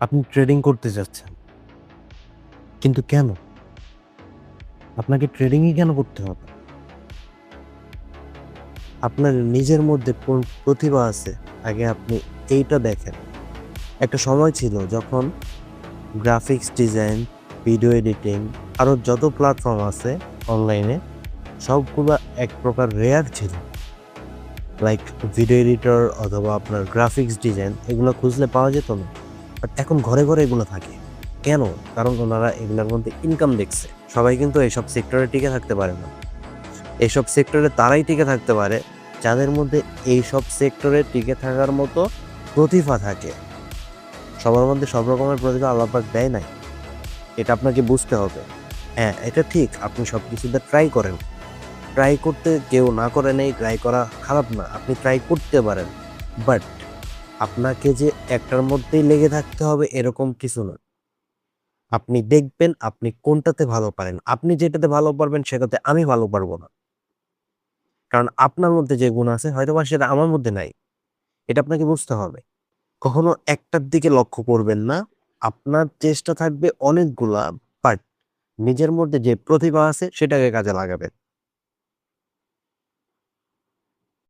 আপনি ট্রেডিং করতে যাচ্ছেন, কিন্তু কেন? আপনাকে ট্রেডিংই কেন করতে হবে? আপনার নিজের মধ্যে কোন প্রতিভা আছে আগে আপনি এইটা দেখেন। একটা সময় ছিল যখন গ্রাফিক্স ডিজাইন, ভিডিও এডিটিং আরও যত প্ল্যাটফর্ম আছে অনলাইনে সবগুলা এক প্রকার রেয়ার ছিল। লাইক ভিডিও এডিটর অথবা আপনার গ্রাফিক্স ডিজাইন এগুলো খুঁজলে পাওয়া যেত না। বাট এখন ঘরে ঘরে এগুলো থাকে। কেন? কারণ ওনারা এগুলোর মধ্যে ইনকাম দেখছে। সবাই কিন্তু এইসব সেক্টরে টিকে থাকতে পারে না। এইসব সেক্টরে তারাই টিকে থাকতে পারে যাদের মধ্যে এইসব সেক্টরে টিকে থাকার মতো প্রতিভা থাকে। সবার মধ্যে সব রকমের প্রতিভা আল্লাহ পাক দেয় নাই, এটা আপনাকে বুঝতে হবে। হ্যাঁ, এটা ঠিক, আপনি সব কিছুতে ট্রাই করেন। ট্রাই করতে কেউ না করে নেই, ট্রাই করা খারাপ না, আপনি ট্রাই করতে পারেন। বাট আপনাকে যে একটার মধ্যেই লেগে থাকতে হবে এরকম কিছু না। আপনি দেখবেন আপনি কোনটাতে ভালো পারেন। আপনি যেটাতে ভালো পারবেন সেটাতে আমি ভালো পারবো না। কারণ আপনার মধ্যে যে গুণ আছে হয়তোবা সেটা আমার মধ্যে নাই। এটা আপনাকে বুঝতে হবে। কখনো একটার দিকে লক্ষ্য করবেন না। আপনার চেষ্টা থাকবে অনেকগুলা, বাট নিজের মধ্যে যে প্রতিভা আছে সেটাকে কাজে লাগাবেন।